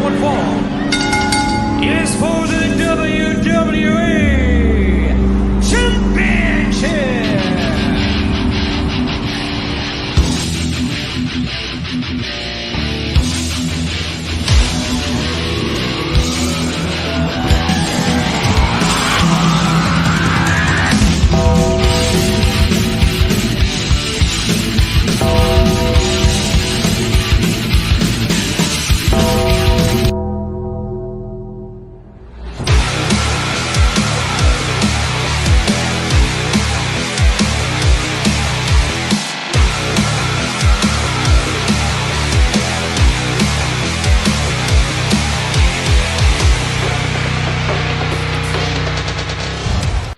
one fall is for the WWE Championship.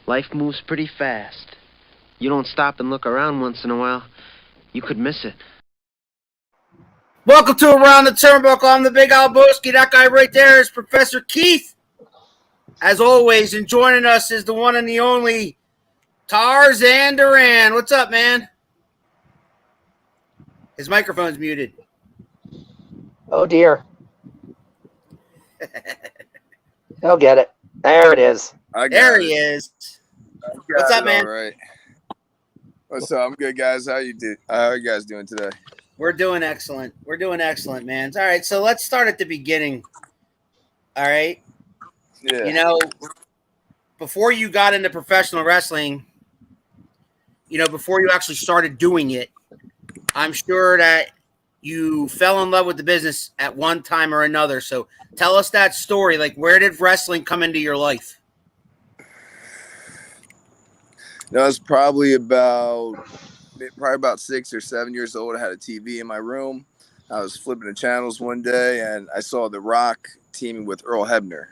Life moves pretty fast. You don't stop and look around once in a while, you could miss it. Welcome to Around the Turnbuckle. I'm the Big Alboski. That guy right there is Professor Keith. As always, and joining us is the one and the only Tarzan Duran. What's up, man? His microphone's muted. Oh, dear. He'll get it. There it is. There he is. What's up, man? All right. What's up? I'm good, guys. How you guys doing today? We're doing excellent. We're doing excellent, man. All right, so let's start at the beginning. All right? Yeah. You know, before you got into professional wrestling, before you actually started doing it, I'm sure that you fell in love with the business at one time or another. So tell us that story. Like, where did wrestling come into your life? No, I was probably about 6 or 7 years old. I had a TV in my room. I was flipping the channels one day, and I saw The Rock teaming with Earl Hebner,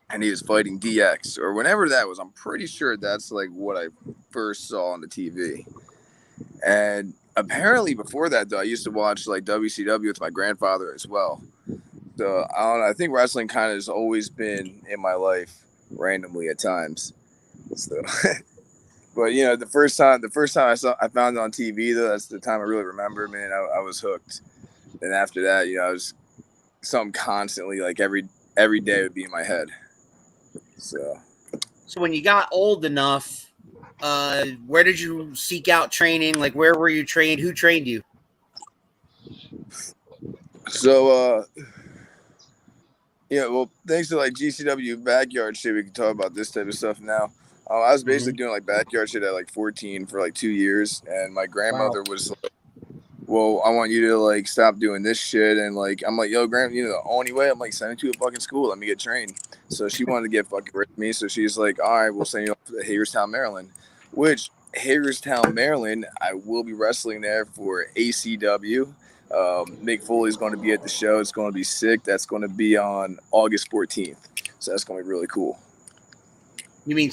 and he was fighting DX or whenever that was. I'm pretty sure that's like what I first saw on the TV. And apparently before that, though, I used to watch like WCW with my grandfather as well. So I don't know. I think wrestling kind of has always been in my life randomly at times. So. But the first time I found it on TV, though, that's the time I really remember. Man, I was hooked. And after that, I was something constantly, like every day would be in my head. So when you got old enough, where did you seek out training? Like, where were you trained? Who trained you? So well, thanks to like GCW backyard shit, we can talk about this type of stuff now. I was basically doing like backyard shit at like 14 for like 2 years, and my grandmother was like, "Well, I want you to like stop doing this shit." And like, I'm like, "Yo, Grandma, the only way I'm like send you to a fucking school, let me get trained." So she wanted to get fucking rid of me, so she's like, "All right, we'll send you off to Hagerstown, Maryland." Which Hagerstown, Maryland, I will be wrestling there for ACW. Mick Foley's going to be at the show. It's going to be sick. That's going to be on August 14th, so that's going to be really cool. You mean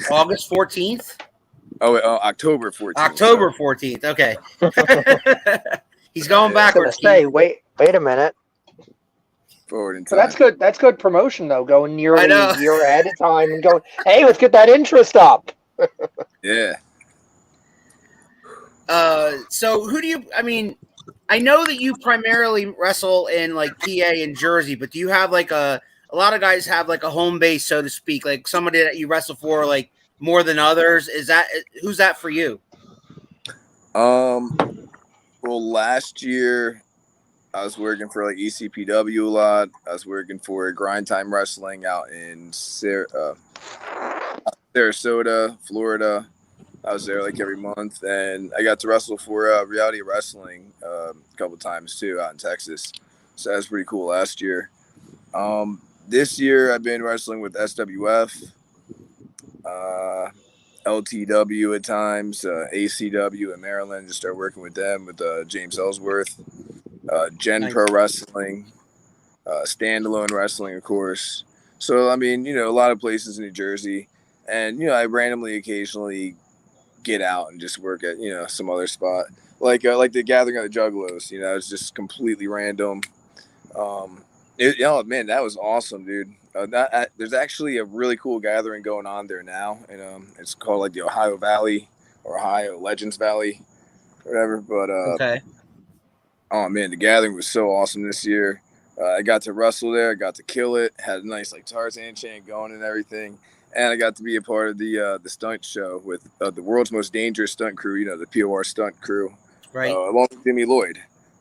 August 14th? Oh, October 14th. October 14th. Okay. He's going backwards. Wait a minute. Forward in time. So that's good. That's good promotion, though. Going nearly a year ahead of time and going, hey, let's get that interest up. Yeah. So who do you? I mean, I know that you primarily wrestle in like PA and Jersey, but do you have like a lot of guys have like a home base, so to speak, like somebody that you wrestle for like more than others? Who's that for you? Well, last year I was working for like ECPW a lot. I was working for Grind Time Wrestling out in Sarasota, Florida. I was there like every month, and I got to wrestle for Reality Wrestling a couple times too out in Texas. So that was pretty cool last year. This year, I've been wrestling with SWF, LTW at times, ACW in Maryland. Just started working with them with James Ellsworth, Gen Pro Wrestling, Standalone Wrestling, of course. So, I mean, a lot of places in New Jersey. And, I randomly occasionally get out and just work at, some other spot. Like the Gathering of the Juggalos, it's just completely random. Man, that was awesome, dude. There's actually a really cool gathering going on there now, and it's called like the Ohio Valley or Ohio Legends Valley, whatever. But okay. Oh man, the gathering was so awesome this year. I got to wrestle there. I got to kill it. Had a nice like Tarzan chant going and everything. And I got to be a part of the stunt show with the world's most dangerous stunt crew. You know, the POR stunt crew, Right. along with Jimmy Lloyd.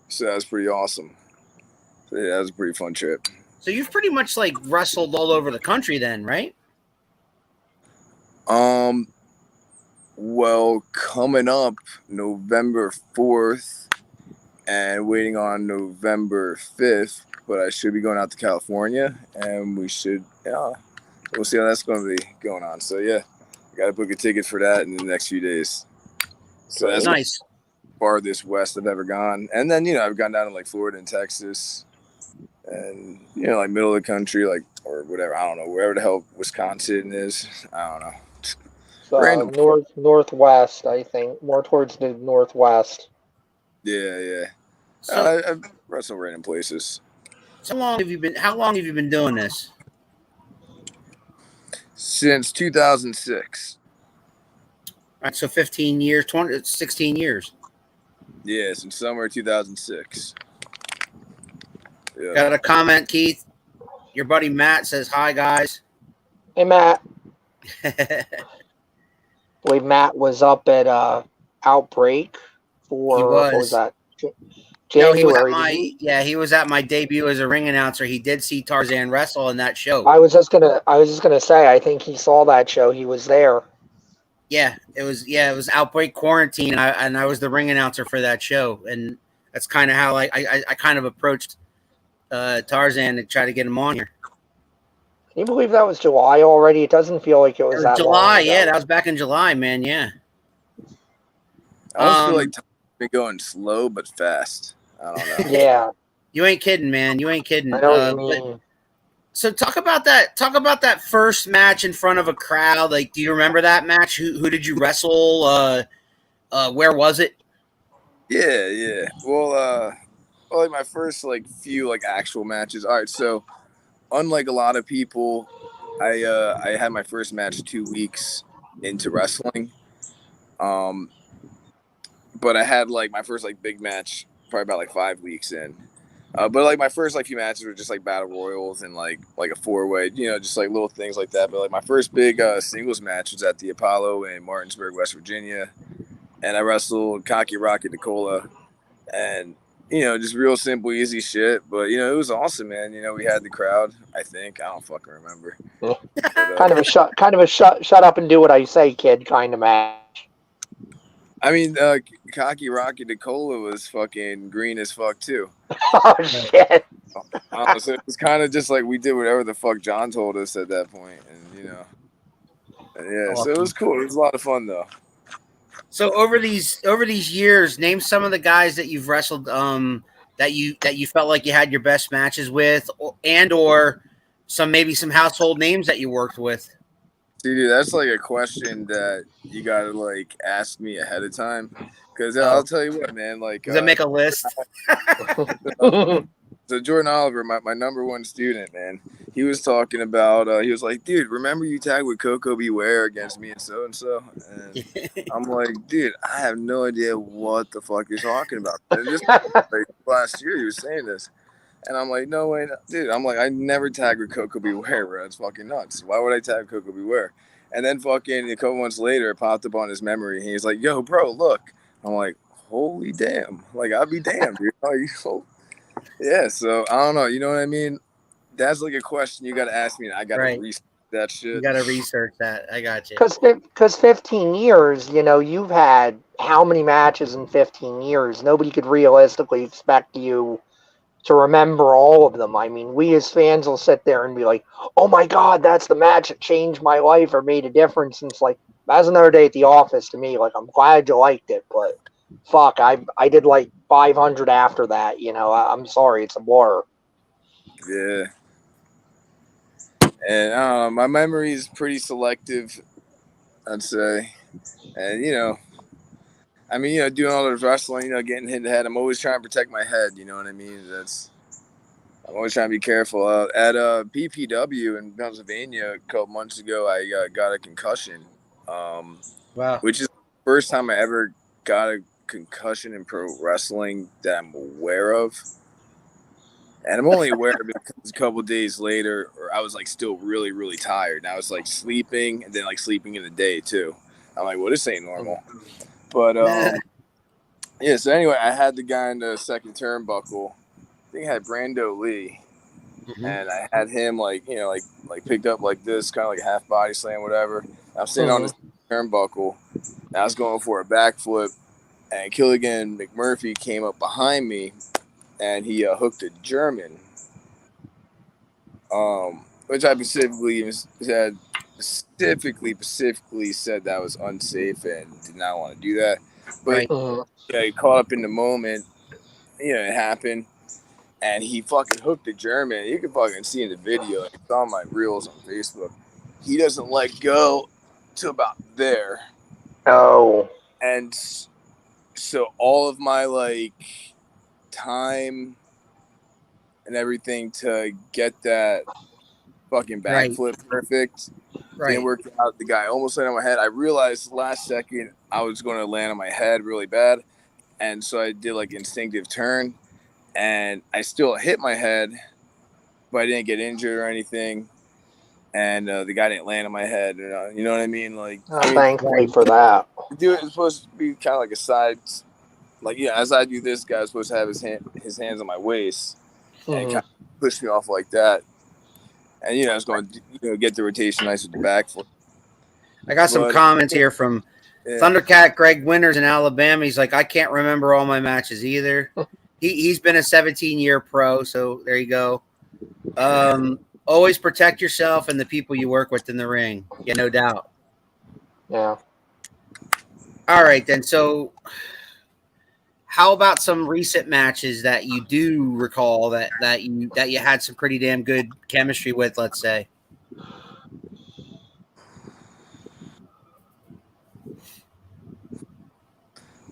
So that was pretty awesome. So, yeah, that was a pretty fun trip. So you've pretty much like wrestled all over the country, then, right? Well, coming up November 4th and waiting on November 5th, but I should be going out to California, and we should, we'll see how that's going to be going on. So, yeah, I got to book a ticket for that in the next few days. So that's nice. the farthest west I've ever gone. And then, you know, I've gone down to like Florida and Texas and, you know, like middle of the country, like, or whatever, I don't know, wherever the hell Wisconsin is. I don't know. Northwest, I think, more towards the northwest. Yeah. So, I've wrestled random places. how long have you been doing this? Since 2006. All right, so 15 years, 16 years. Yeah, since summer 2006. Yeah. Got a comment, Keith. Your buddy Matt says, "Hi, guys." Hey, Matt. I believe Matt was up at Outbreak for what was that? No, January. he was at my debut as a ring announcer. He did see Tarzan wrestle in that show. I was just gonna say, I think he saw that show. He was there. Yeah, it was Outbreak Quarantine, and I was the ring announcer for that show, and that's kind of how I kind of approached Tarzan to try to get him on here. Can you believe that was July already? It doesn't feel like it was that July. long ago. Yeah, that was back in July, man. Yeah. I just feel like time's been going slow but fast. I don't know. Yeah. You ain't kidding, man. You ain't kidding. I know what you mean. So talk about that first match in front of a crowd. Like, do you remember that match? Who did you wrestle? Where was it? Yeah. Well, like my first like few like actual matches. All right, so unlike a lot of people, I had my first match 2 weeks into wrestling. But I had like my first like big match probably about like 5 weeks in. But like my first like few matches were just like battle royals and like a 4-way, you know, just like little things like that. But like my first big singles match was at the Apollo in Martinsburg, West Virginia, and I wrestled Cocky Rocky DeCola, and you know, just real simple, easy shit. But you know, it was awesome, man. You know, we had the crowd. I think I don't fucking remember. Yeah. But, kind of a shut up and do what I say, kid kind of match. I mean, Cocky Rocky DeCola was fucking green as fuck too. Oh shit! So it was kind of just like we did whatever the fuck John told us at that point, and you know, yeah. So it was cool. It was a lot of fun though. So over these years, name some of the guys that you've wrestled that you felt like you had your best matches with, or some household names that you worked with. Dude, that's like a question that you gotta like ask me ahead of time, because I'll tell you what, man. Like, does it make a list? So Jordan Oliver, my number one student, man, he was talking about. He was like, dude, remember you tagged with Coco Beware against me and so. And I'm like, dude, I have no idea what the fuck you're talking about. And this like, last year he was saying this. And I'm like, no way, dude. I'm like, I never tagged with Coco Beware, bro. It's fucking nuts. Why would I tag Coco Beware? And then fucking a couple months later, it popped up on his memory. And he's like, yo, bro, look. I'm like, holy damn. Like, I'll be damned, dude. Yeah, so I don't know. You know what I mean? That's like a question you got to ask me. And I got to research that shit. You got to research that. I got you. Because 15 years, you know, you've had how many matches in 15 years? Nobody could realistically expect you to remember all of them. I mean, we as fans will sit there and be like, oh my God, that's the match that changed my life or made a difference. And it's like, that's another day at the office to me. Like, I'm glad you liked it, but fuck, I did like 500 after that. You know, I'm sorry, it's a blur. Yeah. And my memory is pretty selective, I'd say. And, you know, I mean, you know, doing all this wrestling, you know, getting hit in the head, I'm always trying to protect my head, you know what I mean? I'm always trying to be careful. At PPW in Pennsylvania a couple months ago, I got a concussion. Wow. Which is the first time I ever got a concussion in pro wrestling that I'm aware of. And I'm only aware of it because a couple of days later, or I was like still really, really tired. And I was like sleeping and then like sleeping in the day too. I'm like, well, this ain't normal. But yeah. So anyway, I had the guy in the second turnbuckle. I think I had Brando Lee, and I had him like like picked up like this, kind of like a half body slam, whatever. I'm sitting on this turnbuckle. And I was going for a backflip, and Killigan McMurphy came up behind me, and he hooked a German. Which I specifically said that was unsafe and did not want to do that. But yeah, he caught up in the moment. It happened, and he fucking hooked the German. You can fucking see in the video. It's on my reels on Facebook. He doesn't let go to about there. Oh. And so all of my like time and everything to get that fucking backflip perfect didn't work out. The guy almost landed on my head. I realized last second I was going to land on my head really bad, and so I did like instinctive turn, and I still hit my head, but I didn't get injured or anything. And the guy didn't land on my head. You know what I mean? Like, thankfully for that. Dude, it's supposed to be kind of like a side, like as I do this, guy's supposed to have his hands on my waist and kind of push me off like that. And it's going to get the rotation nice with the backflip. I got some comments here from Thundercat Greg Winters in Alabama. He's like, I can't remember all my matches either. He's been a 17-year pro, so there you go. Always protect yourself and the people you work with in the ring. Yeah, no doubt. Yeah. All right, then. So how about some recent matches that you do recall that you had some pretty damn good chemistry with, let's say?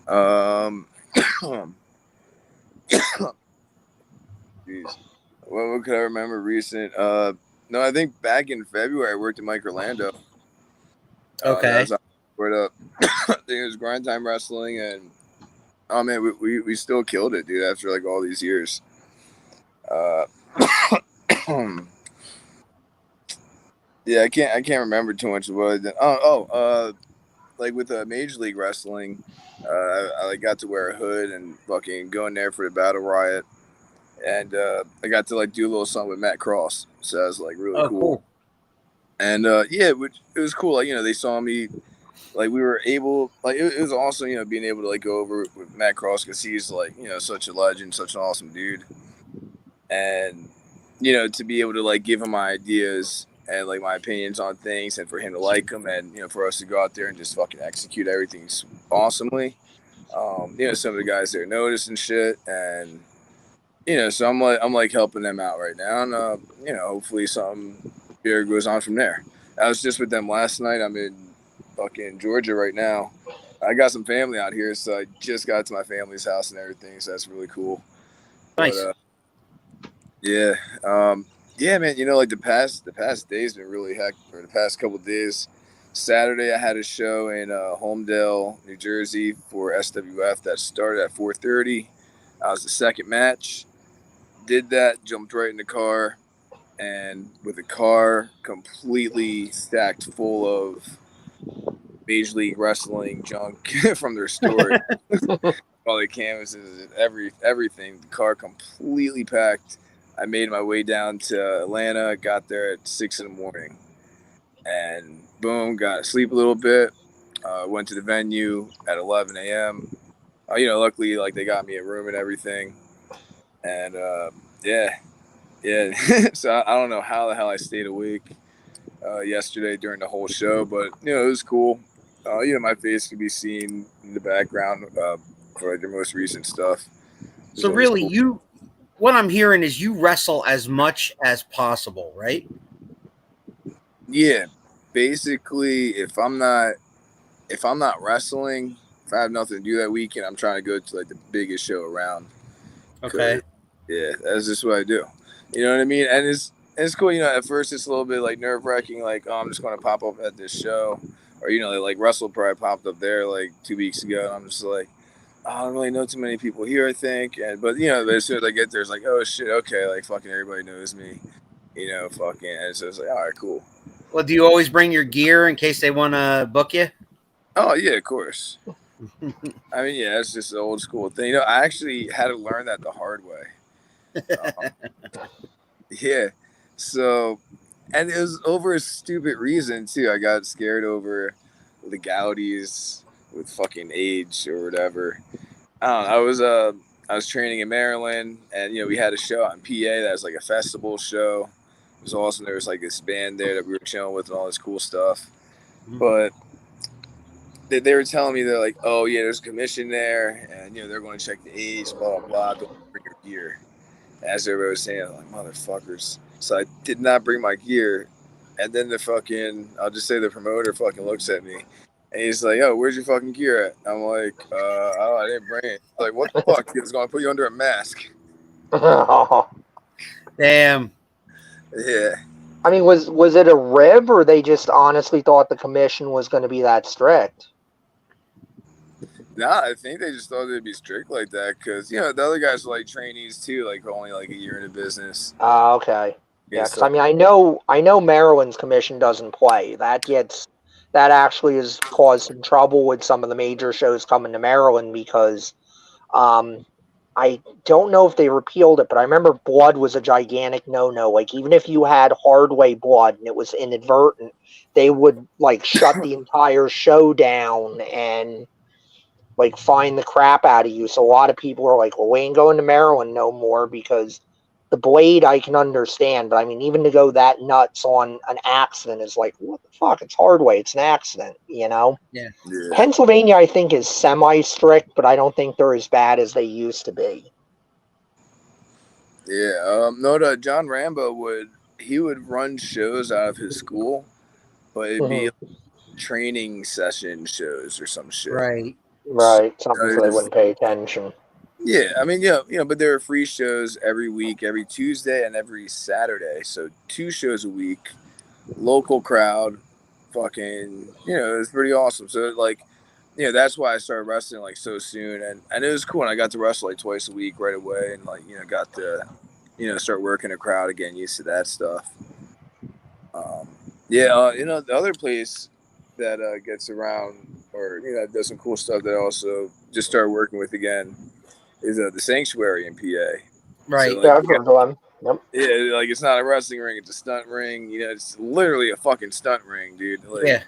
Jeez. What could I remember recent? No, I think back in February I worked at Mike Orlando. Okay. I think it was Grind Time Wrestling, and oh man, we still killed it, dude. After like all these years. Yeah, I can't remember too much about it. Like with Major League Wrestling, I got to wear a hood and fucking go in there for the Battle Riot, and I got to like do a little something with Matt Cross, so that was like really cool. And it was cool. Like they saw me, like we were able, like it was awesome. Being able to like go over with Matt Cross because he's like such a legend, such an awesome dude, and to be able to like give him my ideas and like my opinions on things, and for him to like them, and for us to go out there and just fucking execute everything awesomely. Some of the guys there noticed and shit, and so I'm like helping them out right now, and hopefully something bigger goes on from there. I was just with them last night. I'm in fucking Georgia right now. I got some family out here, so I just got to my family's house and everything, so that's really cool. Nice. But, yeah, man. Like the past day's been really hectic. For the past couple of days, Saturday I had a show in Holmdel, New Jersey for SWF that started at 4:30. I was the second match. Did that, jumped right in the car, and with the car completely stacked full of Major League Wrestling junk from their store, all the canvases and everything. The car completely packed. I made my way down to Atlanta, got there at 6 a.m, and boom, got to sleep a little bit. Went to the venue at 11 a.m. Luckily, like they got me a room and everything, and yeah. So I don't know how the hell I stayed awake yesterday during the whole show, but it was cool. My face could be seen in the background for like the most recent stuff. So really, cool. What I'm hearing is you wrestle as much as possible, right? Yeah, basically, if I'm not wrestling, if I have nothing to do that weekend, I'm trying to go to like the biggest show around. Okay. Yeah, that's just what I do. You know what I mean? And it's cool. At first it's a little bit like nerve wracking, like I'm just going to pop up at this show, or like Russell probably popped up there like 2 weeks ago, and I'm just like, I don't really know too many people here, I think. But as soon as I get there, it's like, oh shit, okay, like fucking everybody knows me. Fucking. And so it's like, all right, cool. Well, do you always bring your gear in case they want to book you? Oh yeah, of course. I mean, yeah, it's just an old school thing. I actually had to learn that the hard way. Yeah. So, and it was over a stupid reason too. I got scared over legalities with fucking age or whatever. I don't know. I was training in Maryland, and we had a show out in PA that was like a festival show. It was awesome. There was like this band there that we were chilling with and all this cool stuff. But they were telling me, they're like, oh yeah, there's a commission there, and they're going to check the age, blah blah blah. Don't bring your gear. As everybody was saying, I'm like, motherfuckers. So I did not bring my gear, and then I'll just say the promoter fucking looks at me, and he's like, "Oh, where's your fucking gear at?" I'm like, "Oh, I didn't bring it." Like, what the fuck? He's going to put you under a mask. Damn. Yeah. I mean, was it a rib, or they just honestly thought the commission was going to be that strict? Nah, I think they just thought they'd be strict like that because the other guys were like trainees too, like only like a year in the business. Okay. Yeah, because I mean, I know Maryland's commission doesn't play. That actually has caused some trouble with some of the major shows coming to Maryland because I don't know if they repealed it, but I remember blood was a gigantic no-no. Like, even if you had hard-way blood and it was inadvertent, they would like shut the entire show down and like fine the crap out of you. So a lot of people are like, well, we ain't going to Maryland no more because the blade I can understand, but I mean, even to go that nuts on an accident is like, what the fuck? It's hard way. It's an accident, Yeah. Pennsylvania, I think, is semi-strict, but I don't think they're as bad as they used to be. Yeah. John Rambo would run shows out of his school, but it'd be training session shows or some shit. Right. Something so they wouldn't pay attention. Yeah, I mean, but there are free shows every week, every Tuesday and every Saturday. So 2 shows a week, local crowd, fucking, it's pretty awesome. So like, that's why I started wrestling like so soon, and it was cool. And I got to wrestle like twice a week right away, and like got to, start working a crowd again, used to that stuff. The other place that gets around or does some cool stuff that I also just started working with again is the Sanctuary in PA. Right. So, like, I've heard of them. Yep. Yeah, like it's not a wrestling ring; it's a stunt ring. It's literally a fucking stunt ring, dude. Like, Yeah.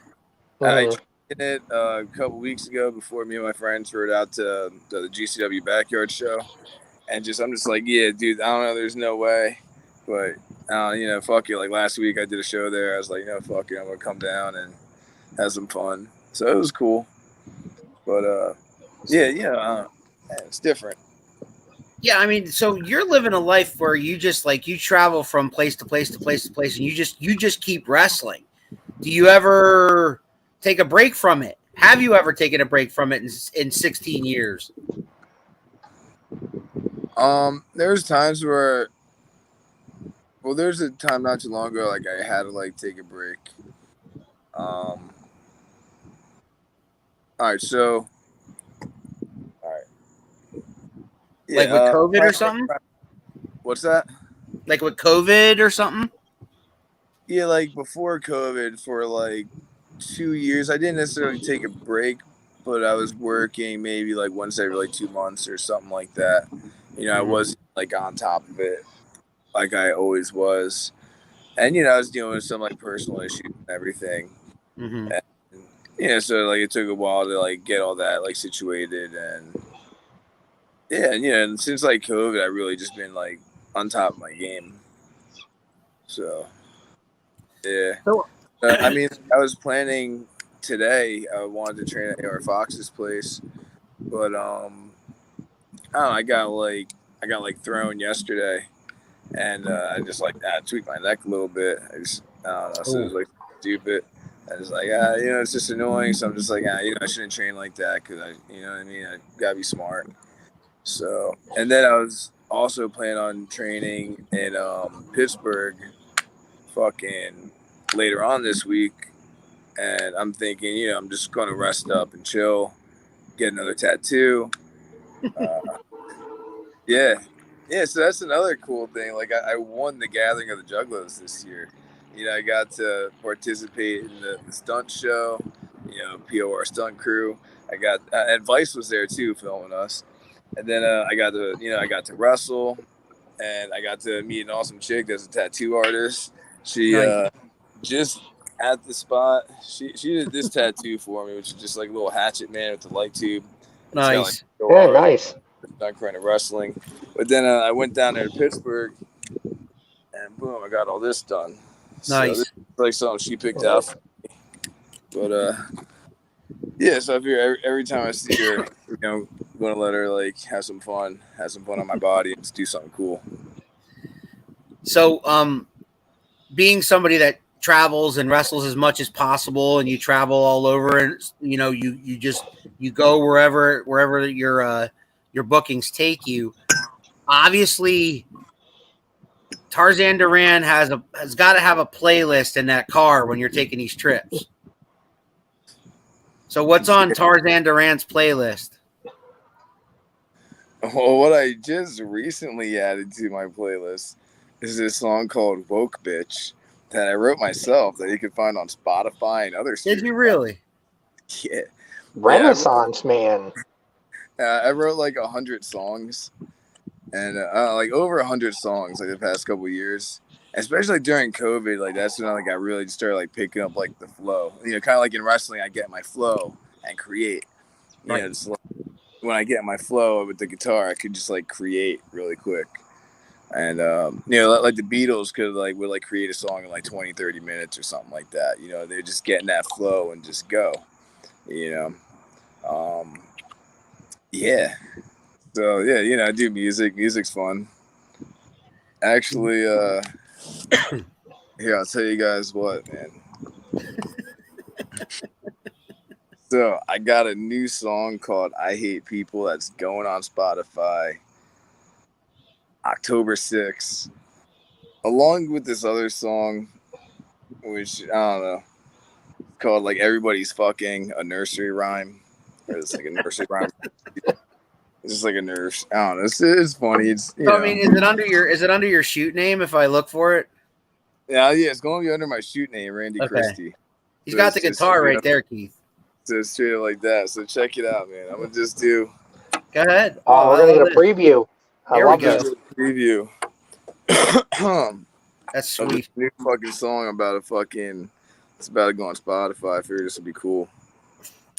I trained it a couple weeks ago before me and my friends rode out to the GCW backyard show, and I'm just like, yeah, dude, I don't know, there's no way, but fuck it. Like last week, I did a show there. I was like, fuck it, I'm gonna come down and have some fun. So it was cool, but it's different. Yeah, I mean, so you're living a life where you just like you travel from place to place to place to place, and you just keep wrestling. Do you ever take a break from it? Have you ever taken a break from it in 16 years? There's times where, there's a time not too long ago, like I had to like take a break. All right, so. Yeah, like with COVID or something? What's that? Like with COVID or something? Yeah, like before COVID for like 2 years. I didn't necessarily take a break, but I was working maybe like once every like 2 months or something like that. I wasn't like on top of it like I always was. And, I was dealing with some like personal issues and everything. Mm-hmm. And, so like it took a while to like get all that like situated and and since like COVID, I really just been like on top of my game. So, yeah. I mean, I was planning today. I wanted to train at AR Fox's place, but I don't know. I got thrown yesterday, and I just like tweaked my neck a little bit. I don't know. So it was like stupid. I was like, it's just annoying. So I'm just like, I shouldn't train like that because you know what I mean. I gotta be smart. So, and then I was also planning on training in Pittsburgh fucking later on this week. And I'm thinking, I'm just going to rest up and chill, get another tattoo, Yeah. Yeah, so that's another cool thing. Like, I won the Gathering of the Juggalos this year. You know, I got to participate in the stunt show, POR stunt crew. I got, and Vice was there too, filming us. And then I got to wrestle, and I got to meet an awesome chick that's a tattoo artist. She Nice. just at the spot, she did this tattoo for me, which is just like a little hatchet man with the light tube. It's got like Nice. Yeah, nice. done kind of wrestling. But then I went down there to Pittsburgh, and boom, I got all this done. So this Nice. is like something she picked out for me. But yeah, so I figure every time I see her, I'm gonna let her like have some fun on my body, and just do something cool. So, being somebody that travels and wrestles as much as possible, and you travel all over, and you go wherever your bookings take you. Obviously, Tarzan Duran has got to have a playlist in that car when you're taking these trips. So, what's on Tarzan Duran's playlist? Well, what I just recently added to my playlist is this song called "Woke Bitch" that I wrote myself that you can find on Spotify and other. Did you really? Yeah. Renaissance man. I wrote like 100 songs, and like over 100 songs like the past couple of years. Especially like, during COVID, like that's when I really started like picking up like the flow. You know, kind of like in wrestling, I get my flow and create. You know, just, like, when I get my flow with the guitar, I could just like create really quick. And like the Beatles would create a song in like 20, 30 minutes or something like that. You know, they're just getting that flow and just go. You know, yeah. So yeah, I do music. Music's fun. Actually, here I'll tell you guys what, man. So I got a new song called "I Hate People" that's going on Spotify October 6th, along with this other song, which I don't know, called like "Everybody's Fucking," a nursery rhyme. It's like a nursery rhyme. It's just like a nurse. I don't know. It's funny. It's I mean, is it under your shoot name if I look for it? Yeah. It's going to be under my shoot name, Randy Christie. He's got the guitar right there, Keith. So it's straight up like that. So check it out, man. I'm gonna just do. Go ahead. Oh, we're gonna get a preview. Here we go. Preview. That's sweet. New fucking song about it's about to go on Spotify. I figured this would be cool.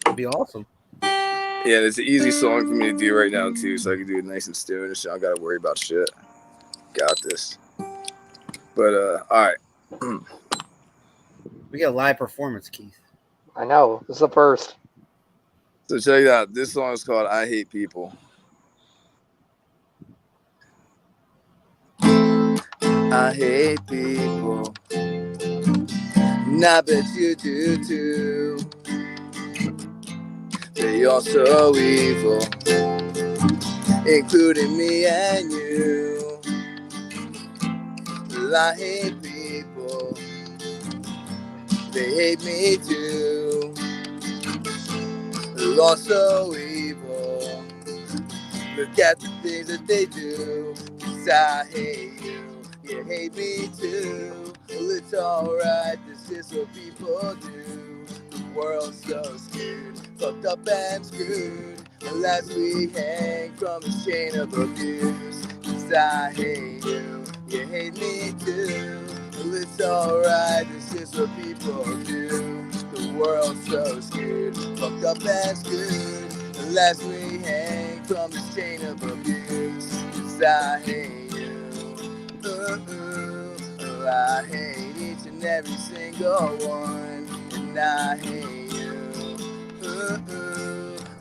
It'd be awesome. Yeah, it's an easy song for me to do right now too, so I can do it nice and still and shit. I don't gotta worry about shit. Got this. But all right. We got a live performance, Keith. I know. This is the first. So check it out. This song is called "I Hate People." I hate people, and I bet you do too. They are so evil, including me and you. Well, I hate people, they hate me too. They're all so evil, look at the things that they do. 'Cause I hate you. You hate me too. Well, it's alright, this is what people do. The world's so screwed, fucked up and screwed. Unless we hang from this chain of abuse. 'Cause I hate you, you hate me too. Well, it's alright, this is what people do. The world's so screwed, fucked up and screwed. Unless we hang from this chain of abuse. 'Cause I hate you. I hate each and every single one, and I hate you.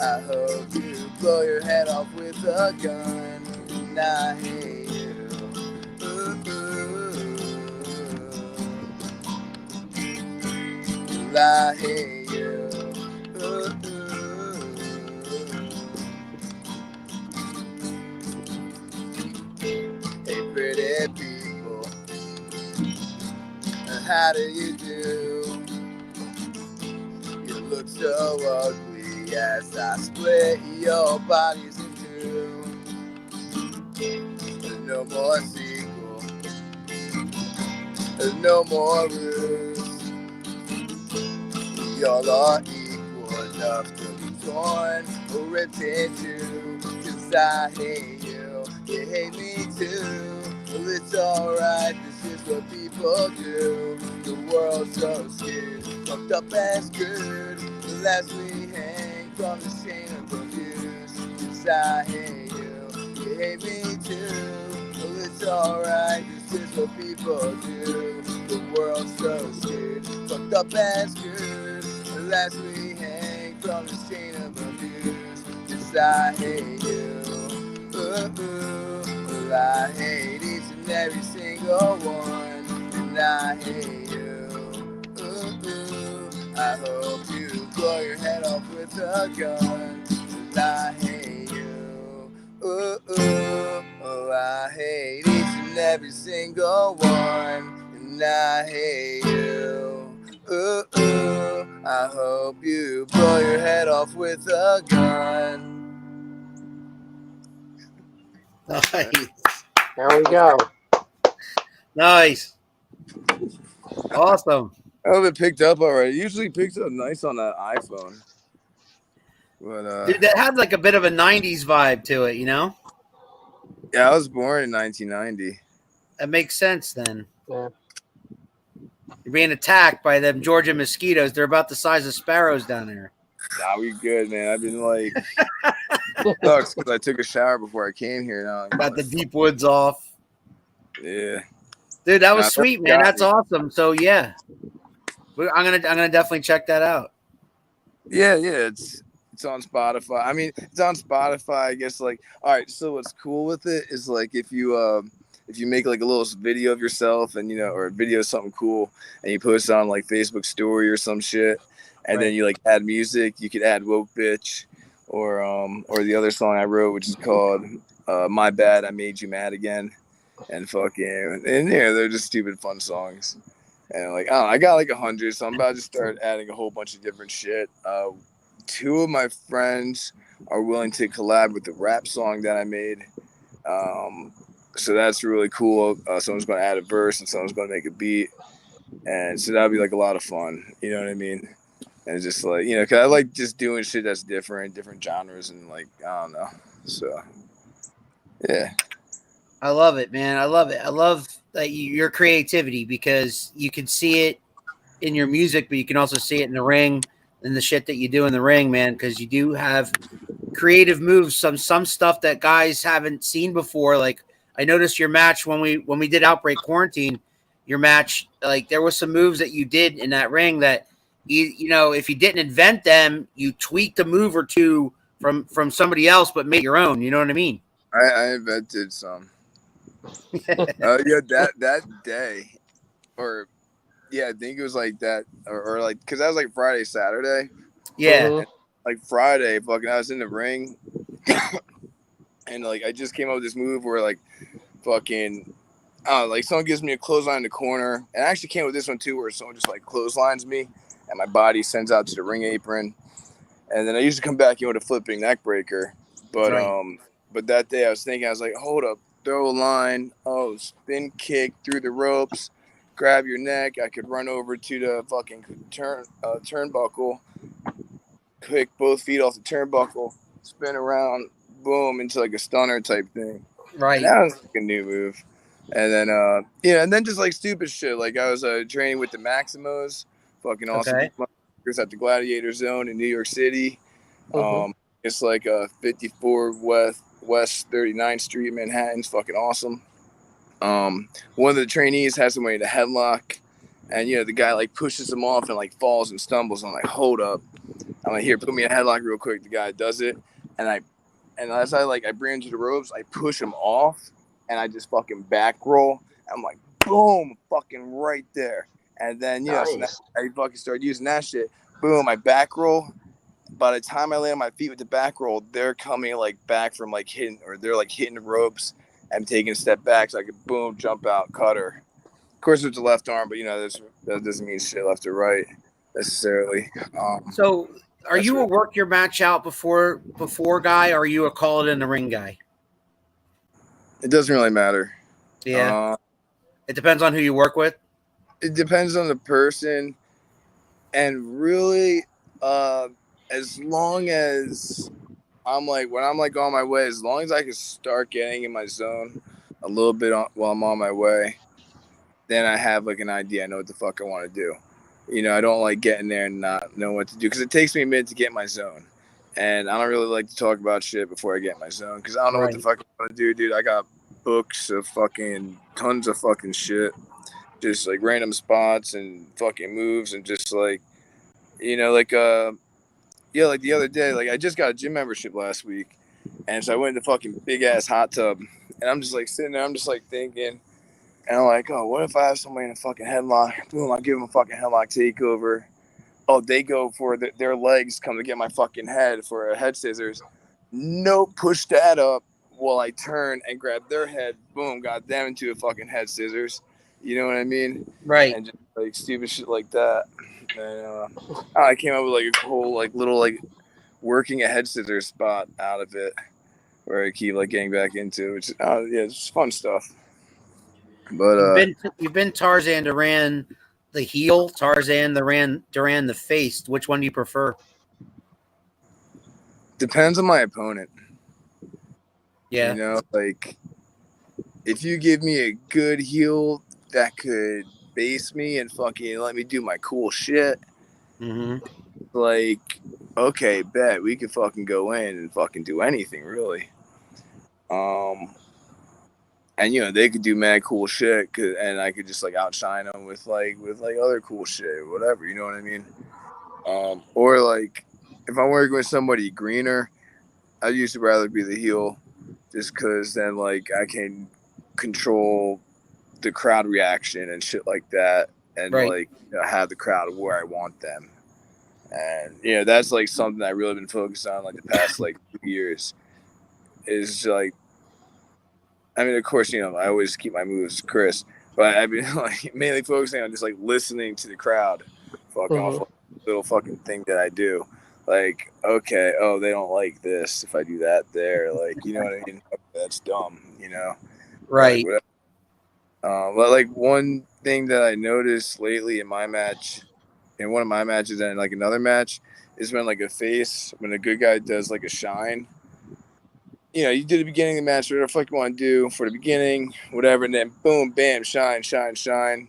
I hope you blow your head off with a gun, and I hate you. I hate you. Hey, pretty people, how do you do? You look so ugly as I split your bodies in two. no more sequel. There's no more rules. Y'all are equal enough to be torn or ripped in two. 'Cause I hate you, you hate me too. Well, it's alright, this is what people do. The world's so skewed, fucked up and screwed. The last we hang from the chain of abuse. 'Cause I hate you hate me too. Well, it's alright, this is what people do. The world's so skewed, fucked up and screwed. The last we hang from the chain of abuse. 'Cause I hate you. Well, I hate each and every single one. And I hate you. I hope you blow your head off with a gun. And I hate you. Oh, I hate each and every single one. And I hate you. I hope you blow your head off with a gun. Nice. There we go. Nice. Awesome. I hope it picked up already. It usually picks up nice on that iPhone. But Dude, that had like a bit of a 90s vibe to it, you know? yeah, I was born in 1990. That makes sense then. Yeah. You're being attacked by them Georgia mosquitoes. They're about the size of sparrows down there. Nah, we good, man. I've been like sucks because I took a shower before I came here. Now Got the deep woods off. yeah. Dude, that was Nah, sweet, man. That's awesome. So yeah. I'm gonna definitely check that out. Yeah, it's on Spotify. I mean, it's on Spotify. I guess like all right. So what's cool with it is like if you make like a little video of yourself and or a video of something cool and you post it on like Facebook story or some shit, and then you like add music, you could add Woke Bitch or the other song I wrote, which is called My Bad, I Made You Mad Again, and they're just stupid fun songs. And like, I got like 100, so I'm about to start adding a whole bunch of different shit. Two of my friends are willing to collab with the rap song that I made. So that's really cool. Someone's going to add a verse and someone's going to make a beat. And so that'll be like a lot of fun. You know what I mean? And it's just like, because I like just doing shit that's different genres and like, I don't know. So, yeah. I love it, man. I love it. I love your creativity because you can see it in your music, but you can also see it in the ring and the shit that you do in the ring, man, because you do have creative moves, some stuff that guys haven't seen before. Like I noticed your match when we did Outbreak Quarantine, your match, like there was some moves that you did in that ring that if you didn't invent them, you tweaked a move or two from somebody else, but made your own. You know what I mean? I invented some. That day, or I think it was like that, or like because that was like Friday, Saturday. Yeah. Mhm. And, like Friday, fucking, I was in the ring, and like I just came up with this move where like, fucking, like someone gives me a clothesline in the corner, and I actually came with this one too, where someone just like clotheslines me, and my body sends out to the ring apron, and then I usually come back in with a flipping neck breaker, but but that day I was like, hold up. Throw a line, spin kick through the ropes, grab your neck. I could run over to the fucking turnbuckle, pick both feet off the turnbuckle, spin around, boom, into like a stunner type thing. Right. And that was like a new move. And then, and then just like stupid shit. Like I was training with the Maximos, fucking awesome motherfuckers at the Gladiator Zone in New York City. Mhm. It's like 54 West 39th Street, Manhattan's fucking awesome. One of the trainees has somebody in a headlock, and the guy like pushes him off and like falls and stumbles. I'm like, hold up. I'm like, here, put me in a headlock real quick. The guy does it, and as I bring him to the ropes, I push him off, and I just fucking back roll. I'm like, boom, fucking right there. And then Nice. so I fucking started using that shit. Boom, I back roll. By the time I land on my feet with the back roll, they're coming like back from like hitting, or they're like hitting the ropes. I'm taking a step back so I could boom, jump out, cutter. Of course, it's a left arm, but that doesn't mean shit left or right necessarily. So, are you a work your match out before guy, or are you a call it in the ring guy? It doesn't really matter. Yeah. It depends on who you work with. It depends on the person, and really, as long as I'm like when I'm like on my way, as long as I can start getting in my zone a little bit while I'm on my way, then I have like an idea. I know what the fuck I want to do. I don't like getting there and not know what to do because it takes me a minute to get in my zone. And I don't really like to talk about shit before I get in my zone because I don't know what the fuck I want to do, dude. I got books of fucking tons of fucking shit, just like random spots and fucking moves and just like, like the other day, like I just got a gym membership last week, and so I went in the fucking big ass hot tub, and I'm just like sitting there, I'm just like thinking. And I'm like, oh, what if I have somebody in a fucking headlock? Boom, I give them a fucking headlock takeover. Oh, they go for their legs come to get my fucking head for a head scissors. Nope, push that up while I turn and grab their head. Boom, got them into a fucking head scissors. You know what I mean? Right. And just like stupid shit like that. And I came up with like a whole like little like working a head scissors spot out of it where I keep like getting back into, which it's fun stuff. But You've been Tarzan Duran the heel, Tarzan Duran the face. Which one do you prefer? Depends on my opponent. Yeah. Like if you give me a good heel that could base me and fucking let me do my cool shit, like, okay, bet we could fucking go in and fucking do anything really. And they could do mad cool shit, and I could just like outshine them with other cool shit or whatever. You know what I mean? Or like if I'm working with somebody greener, I used to rather be the heel, just because then like I can control the crowd reaction and shit like that, and like have the crowd where I want them. And that's like something I've really been focused on like the past like 2 years. Is like, I mean, of course, I always keep my moves crisp, but I've been like mainly focusing on just like listening to the crowd, fucking off little fucking thing that I do. Like, okay, oh, they don't like this if I do that there. Like, you know what I mean? That's dumb, Right. Like, but like one thing that I noticed lately in my match, in one of my matches and like another match, is when like when a good guy does like a shine. You do the beginning of the match, whatever the fuck you want to do for the beginning, whatever, and then boom, bam, shine, shine, shine.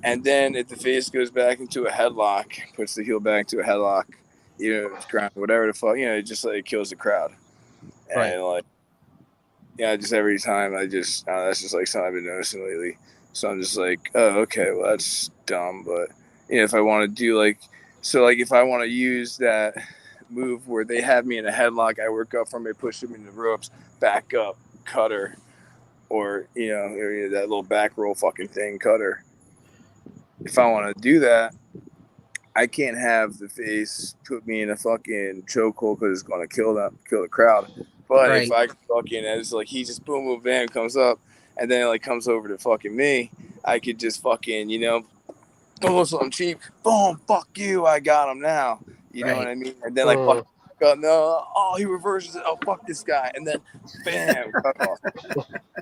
And then if the face goes back into a headlock, puts the heel back into a headlock, ground, whatever the fuck, it just like kills the crowd. And like, just every time that's just like something I've been noticing lately. So I'm just like, oh, okay, well that's dumb, but if I want to do like, so like if I want to use that move where they have me in a headlock, I work up from it, push them in the ropes, back up, cutter, or that little back roll fucking thing, cutter. If I want to do that, I can't have the face put me in a fucking chokehold because it's gonna kill the crowd. But if I fucking, it's like he just boom, boom, bam, comes up, and then it like comes over to fucking me, I could just fucking boom, something cheap, boom, fuck you, I got him now. You know what I mean? And then like fuck, no, oh, he reverses it, oh fuck this guy, and then bam, cut off.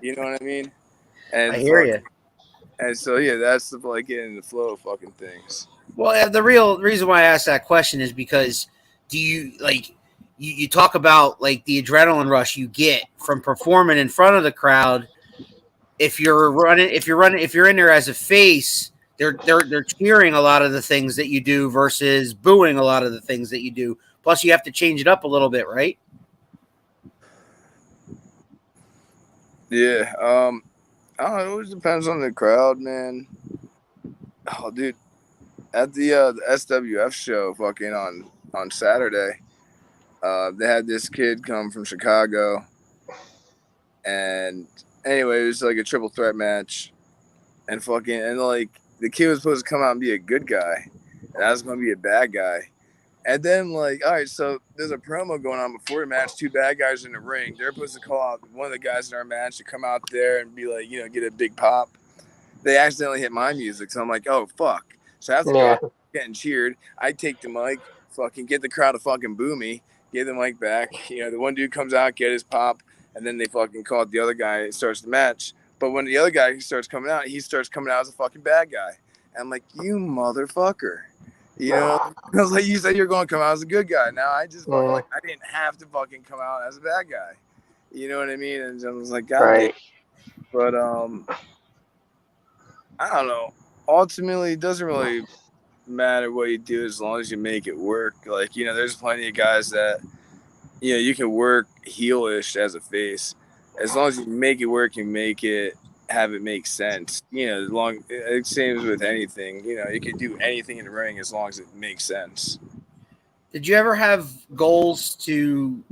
You know what I mean? And I hear you. And so that's the like getting the flow of fucking things. Well, the real reason why I asked that question is because do you like you talk about like the adrenaline rush you get from performing in front of the crowd. If you're in there as a face, they're cheering a lot of the things that you do versus booing a lot of the things that you do. Plus, you have to change it up a little bit, right? Yeah. I don't know, it always depends on the crowd, man. Oh, dude. At the SWF show fucking on Saturday, they had this kid come from Chicago, and anyway, it was like a triple threat match, and like the kid was supposed to come out and be a good guy, and I was going to be a bad guy. And then like, all right, so there's a promo going on before the match, 2 bad guys in the ring. They're supposed to call out one of the guys in our match to come out there and be like, get a big pop. They accidentally hit my music, so I'm like, oh fuck. So after getting cheered, I take the mic, fucking get the crowd to fucking boo me, give the mic back. The one dude comes out, get his pop, and then they fucking call it the other guy and starts the match. But when the other guy starts coming out, he starts coming out as a fucking bad guy. And I'm like, you motherfucker. You know, I was like, you said you're going to come out as a good guy. Now I just fucking, like, I didn't have to fucking come out as a bad guy. You know what I mean? And I was like, God damn. But I don't know. Ultimately, it doesn't really matter what you do as long as you make it work. Like, you know, there's plenty of guys that, you know, you can work heelish as a face. As long as you make it work, you make it, have it make sense. You know, it seems with anything, you know, you can do anything in the ring as long as it makes sense. Did you ever have goals to,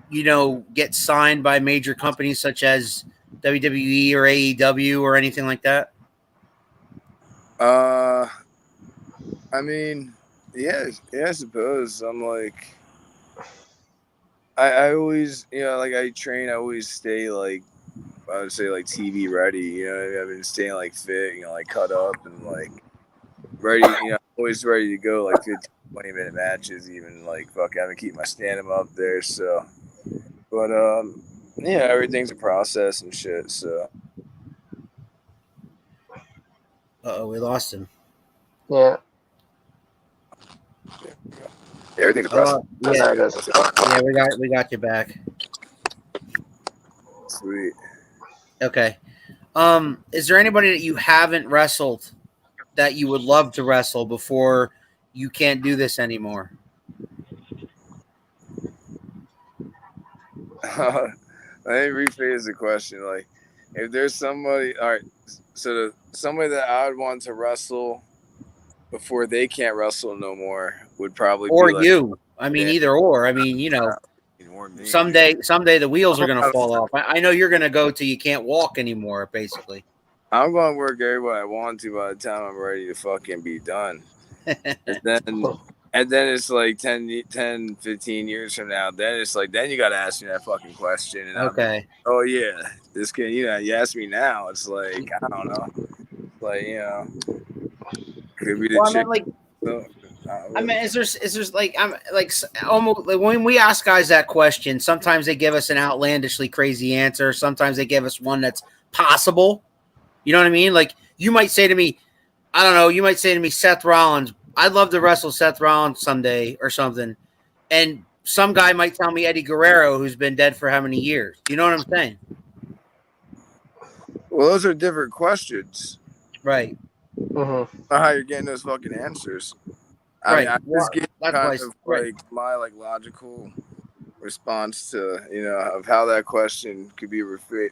you know, get signed by major companies such as WWE or AEW or anything like that? I mean, yeah, I suppose. I'm like, I always, you know, like I train, I always stay like, I would say like TV ready, you know, I've been staying like fit, you know, like cut up and like ready, you know, always ready to go, like 15, 20-minute matches, even like fuck, I keep my stand-up up there, so, but, yeah, everything's a process and shit, so. Uh-oh, we lost him. Yeah. Everything's a process. Yeah, we got you back. Sweet. Okay. Is there anybody that you haven't wrestled that you would love to wrestle before you can't do this anymore? Let me rephrase the question. Like, if there's somebody, all right, so somebody that I would want to wrestle before they can't wrestle no more would probably or be like, you. I mean, either or. I mean, you know, someday the wheels are going to fall off. I know you're going to go till you can't walk anymore, basically. I'm going to work everybody I want to by the time I'm ready to fucking be done. And then it's like 10, 15 years from now. Then it's like, then you got to ask me that fucking question. And okay. Oh, yeah. This kid, you know, you ask me now. It's like, I don't know. Like, you know, could be the chick. I mean, is there like, I'm like almost like when we ask guys that question, sometimes they give us an outlandishly crazy answer. Sometimes they give us one that's possible. You know what I mean? Like you might say to me, I don't know, you might say to me, Seth Rollins, I'd love to wrestle Seth Rollins someday or something. And some guy might tell me Eddie Guerrero, who's been dead for how many years? Do you know what I'm saying? Well, those are different questions. Right. Mm-hmm. How you're getting those fucking answers. Right. I just get kind of right. like my like logical response to, you know, of how that question could be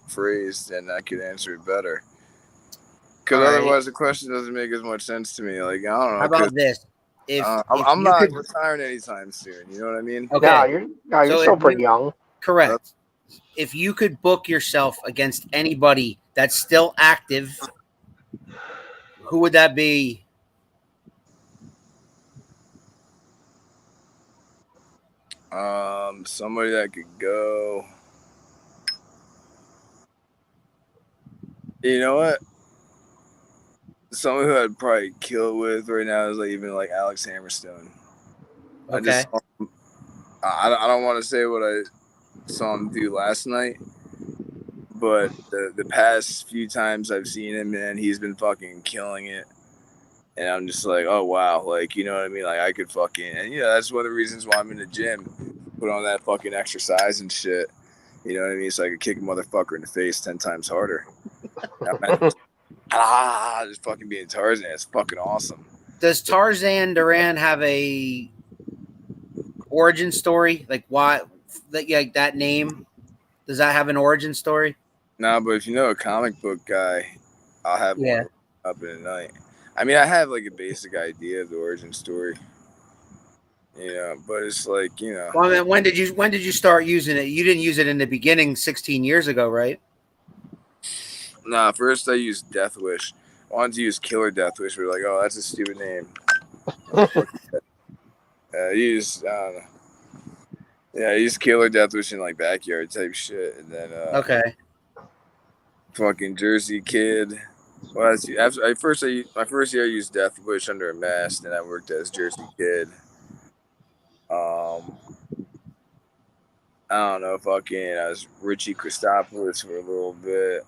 phrased, and I could answer it better. Because otherwise, the question doesn't make as much sense to me. Like, I don't know. How about this? If I'm not retiring anytime soon. You know what I mean? Okay. You're still pretty young. Correct. If you could book yourself against anybody that's still active, who would that be? Somebody that could go. You know what? Someone who I'd probably kill with right now is like even like Alex Hammerstone. Okay. I don't want to say what I saw him do last night, but the past few times I've seen him, man, he's been fucking killing it. And I'm just like, oh wow, like, you know what I mean? Like I could fucking, and yeah, that's one of the reasons why I'm in the gym, put on that fucking exercise and shit. You know what I mean? So I could kick a motherfucker in the face 10 times harder. Just fucking being Tarzan. It's fucking awesome. Does Tarzan Duran have a origin story? Like why, like that name? Does that have an origin story? No, but if you know a comic book guy, I'll have one up in the night. I mean, I have like a basic idea of the origin story. You know, but it's like, you know. Well, I mean, when did you start using it? You didn't use it in the beginning 16 years ago, right? Nah, first I used Death Wish. I wanted to use Killer Death Wish. We were like, oh, that's a stupid name. I used Killer Death Wish in like backyard type shit, and then fucking Jersey Kid. Well, my first year I used Death Wish under a mask, and I worked as Jersey Kid. I don't know, fucking, I was Richie Christopoulos for a little bit.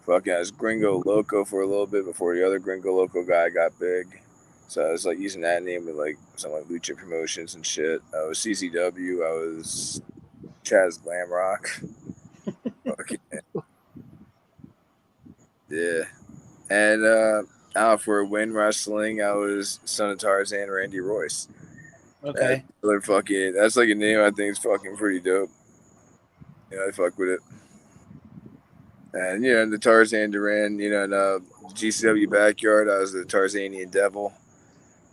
Fucking, I was Gringo Loco for a little bit before the other Gringo Loco guy got big. So I was like using that name with like some like Lucha Promotions and shit. I was CCW. I was Chaz Glamrock. Fucking, yeah. And for Win Wrestling, I was Son of Tarzan, Randy Royce. Okay. That's like a name I think is fucking pretty dope. I fuck with it. And the Tarzan Duran, in GCW Backyard, I was the Tarzanian Devil.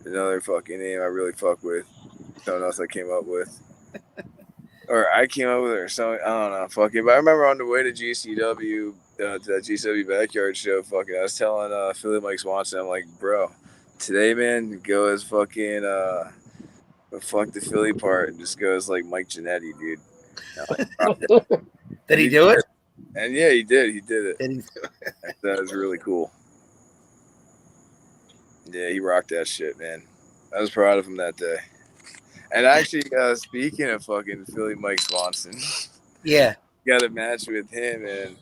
Another fucking name I really fuck with. Something else I came up with. Or I came up with it or something. I don't know. Fuck it. But I remember on the way to GCW, to that GCW Backyard show, fucking, I was telling Philly Mike Swanson, I'm like, bro, today, man, go as fucking, fuck the Philly part and just go as like Mike Giannetti, dude. Did he do it? And yeah, he did. He did it. Did he do it? That was really cool. Yeah, he rocked that shit, man. I was proud of him that day. And actually, speaking of fucking Philly Mike Swanson, Yeah. got a match with him in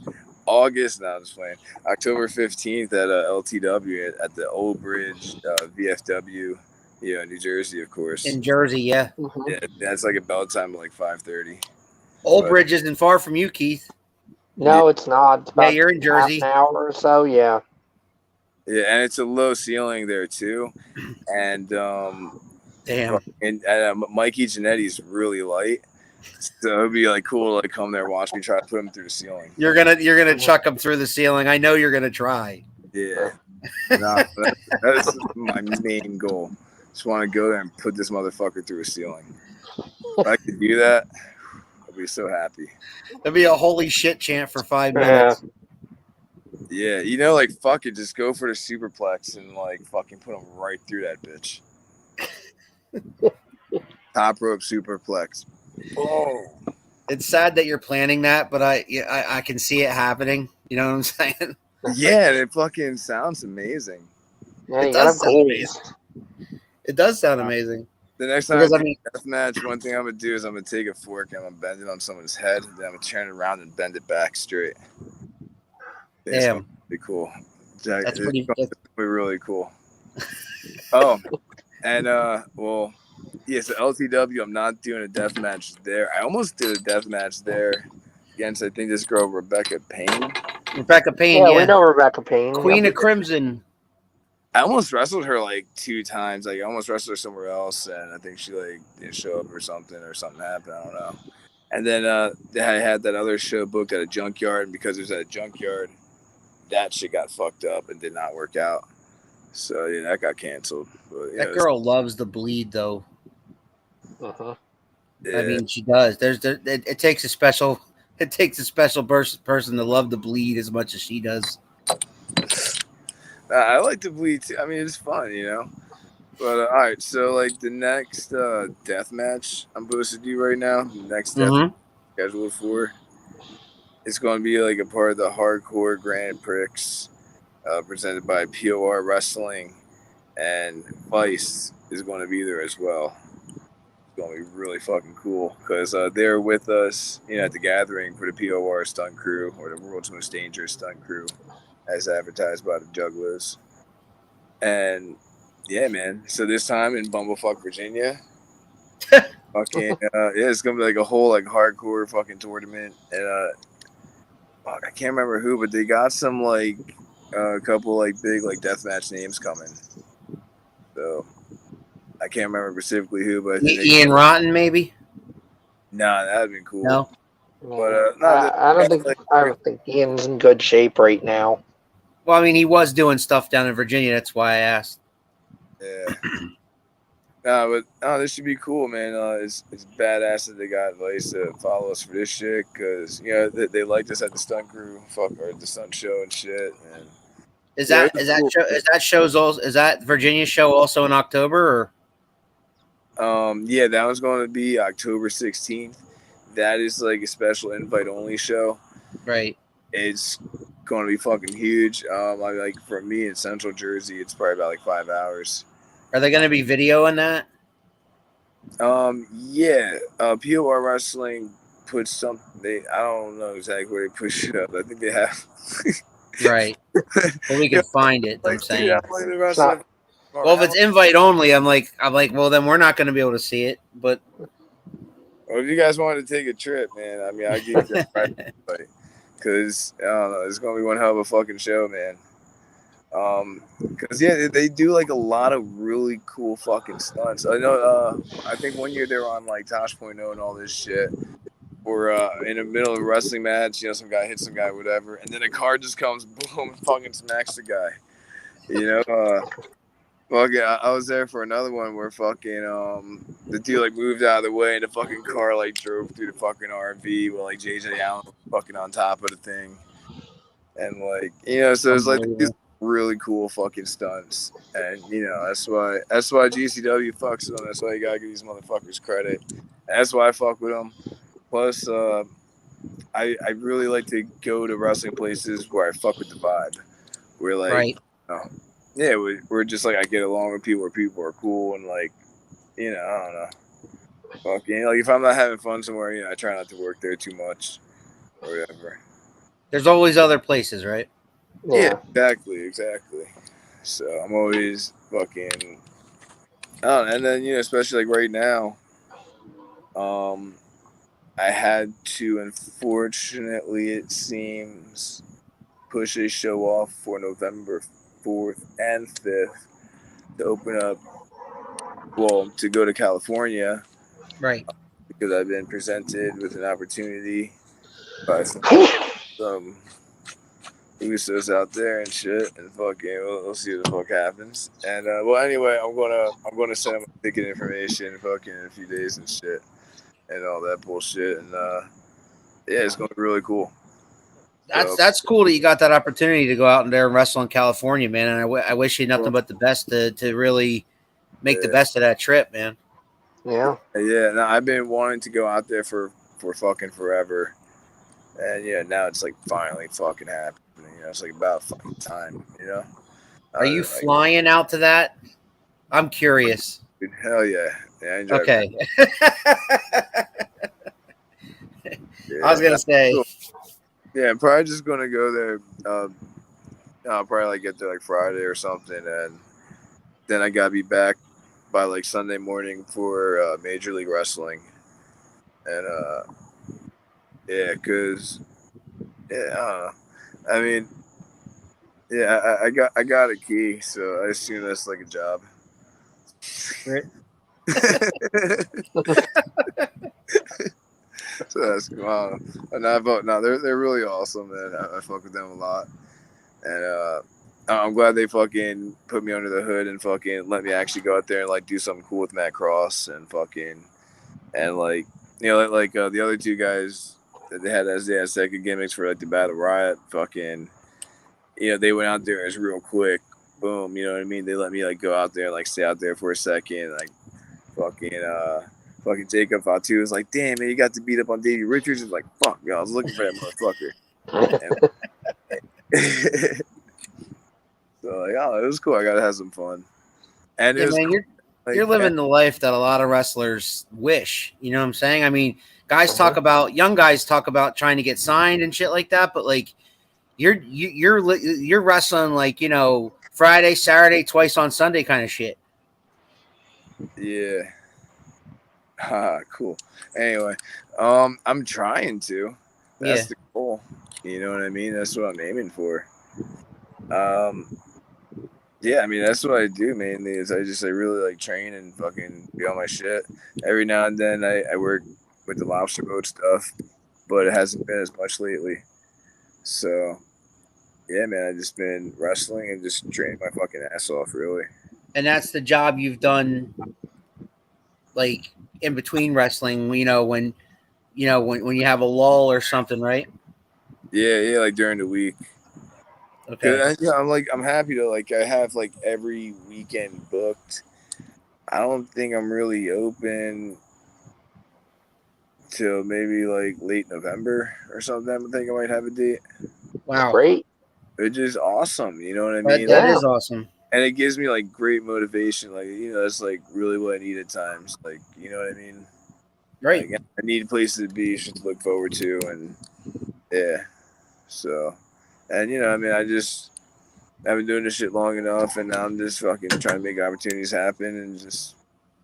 August. No, I'm just playing. October 15th at LTW at the Old Bridge VFW, New Jersey, of course. In Jersey, yeah. Yeah, that's like a bell time of like 5:30. Old Bridge isn't far from you, Keith. No, it's not. It's about you're in Jersey. half an hour or so, yeah. Yeah, and it's a low ceiling there too. And Damn. And Mikey Giannetti's really light, so it'd be like cool to like come there and watch me try to put him through the ceiling. You're gonna chuck him through the ceiling. I know you're gonna try. Yeah, that's my main goal. Just want to go there and put this motherfucker through a ceiling. If I could do that, I'd be so happy. It'd be a holy shit chant for 5 minutes. Yeah, like fuck it, just go for the superplex and like fucking put him right through that bitch. Top rope superplex. Oh, It's sad that you're planning that, but I can see it happening. You know what I'm saying? yeah, it fucking sounds amazing. Yeah, It you does gotta sound cool. amazing. It does sound amazing. The next time Because, I I mean- death match, one thing I'm gonna do is I'm gonna take a fork and I'm gonna bend it on someone's head, then I'm gonna turn it around and bend it back straight. It's Damn. gonna be cool. That's pretty. It's gonna be really cool. Oh, and well, yeah. So LTW, I'm not doing a death match there. I almost did a death match there against I think this girl Rebecca Payne. Rebecca Payne, Yeah, we know Rebecca Payne. Queen yeah. of Crimson. I almost wrestled her like 2 times. Like I almost wrestled her somewhere else, and I think she like didn't show up or something happened. I don't know. And then I had that other show booked at a junkyard, and because it was at a junkyard, that shit got fucked up and did not work out. So yeah, that got canceled. But, That girl loves the bleed, though. Uh-huh. Yeah. I mean, she does. It takes a special. It takes a special person to love the bleed as much as she does. I like to bleed too. I mean, it's fun, But all right, so like the next death match I'm supposed to do right now, the next death match scheduled for, it's going to be like a part of the Hardcore Grand Prix, presented by POR Wrestling, and Vice is going to be there as well. It's going to be really fucking cool because they're with us, at the gathering for the POR stunt crew, or the World's Most Dangerous Stunt Crew, as advertised by the Juggalos. And yeah, man. So this time in Bumblefuck, Virginia, fucking it's gonna be like a whole like hardcore fucking tournament. And I can't remember who, but they got some like a couple like big like deathmatch names coming. So I can't remember specifically who, but I think Ian Rotten, maybe. Nah, that'd be cool. No. But I don't think Ian's in good shape right now. Well, I mean, he was doing stuff down in Virginia. That's why I asked. Yeah. This should be cool, man. It's badass that they got Vice to follow us for this shit because they liked us at the stunt crew, or the stunt show and shit. And Is that Virginia show also in October or? Yeah, that was going to be October 16th. That is like a special invite only show. Right. It's going to be fucking huge. Like for me in Central Jersey, it's probably about like 5 hours. Are they going to be video in that? Yeah. POR Wrestling put some. I don't know exactly where they push it up. I think they have. Right. Well, we can find it. I'm Like, dude, saying. I'm like the rest So- of Well, if it's invite only, I'm like, well, then we're not going to be able to see it. But Well, if you guys wanted to take a trip, man, I mean, I'll give you that right, because I don't know, it's gonna be one hell of a fucking show, man. Because yeah, they do like a lot of really cool fucking stunts. I know. I think one year they were on like Tosh Point oh and all this shit. Or in the middle of a wrestling match, some guy hits some guy, whatever, and then a car just comes, boom, and fucking smacks the guy. Fucking, I was there for another one where fucking the dude like moved out of the way and the fucking car like drove through the fucking RV with like JJ Allen fucking on top of the thing, and like so it's like these really cool fucking stunts, and that's why GCW fucks with them. That's why you gotta give these motherfuckers credit. And that's why I fuck with them. Plus, I really like to go to wrestling places where I fuck with the vibe. Where like, Right. yeah, we're just like I get along with people where people are cool and like, I don't know. Fucking like if I'm not having fun somewhere, I try not to work there too much or whatever. there's always other places, right? Yeah, exactly. So I'm always fucking. Oh, and then especially like right now, I had to, unfortunately, it seems, push a show off for November 4th and 5th to open up, to go to California. Right. Because I've been presented with an opportunity by some Usos out there and shit, and fucking we'll see what the fuck happens. And well, anyway, I'm gonna send them ticket information fucking in a few days and shit, and all that bullshit. And yeah, it's gonna be really cool. That's cool that you got that opportunity to go out there and wrestle in California, man. And I wish you nothing but the best to really make the best of that trip, man. Yeah. Yeah. No, I've been wanting to go out there for fucking forever, and now it's like finally fucking happening. It's like about fucking time. Are you flying out to that? I'm curious. Dude, hell yeah. Yeah, I enjoy it. Okay. Yeah. I was gonna say. Yeah, I'm probably just gonna go there. I'll probably like get there like Friday or something, and then I gotta be back by like Sunday morning for Major League Wrestling. And yeah, cause I don't know. I mean, yeah, I got a key, so I assume that's like a job. Right. So that's cool. No, they're really awesome, man. I fuck with them a lot, and I'm glad they fucking put me under the hood and fucking let me actually go out there and like do something cool with Matt Cross and fucking like the other two guys that they had second gimmicks for like the Battle Riot. Fucking they went out there and it was real quick. Boom, you know what I mean? They let me like go out there and like stay out there for a second, like fucking Jacob Fatu was like, damn man, you got to beat up on Davey Richards. It's like, fuck, I was looking for that motherfucker. So like, it was cool. I gotta have some fun. And Yeah, man, cool. you're living the life that a lot of wrestlers wish. You know what I'm saying? I mean, young guys talk about trying to get signed and shit like that, but like you're wrestling like Friday, Saturday, twice on Sunday kind of shit. Yeah. Cool. Anyway, I'm trying to. That's the goal. You know what I mean? That's what I'm aiming for. Yeah, I mean that's what I do mainly is I really like train and fucking be on my shit. Every now and then I work with the lobster boat stuff, but it hasn't been as much lately. So yeah, man, I just been wrestling and just training my fucking ass off, really. And that's the job you've done, like in between wrestling. When you have a lull or something, right? Yeah, like during the week. Okay. I'm happy to I have like every weekend booked. I don't think I'm really open till maybe like late November or something. I think I might have a date. Wow. Great. Which is awesome. You know what I mean? That is awesome. And it gives me like great motivation. Like, that's like really what I need at times. Like, you know what I mean? Right. Like, I need places to be, shit to look forward to, and yeah. So, and I mean, I've been doing this shit long enough, and now I'm just fucking trying to make opportunities happen, and just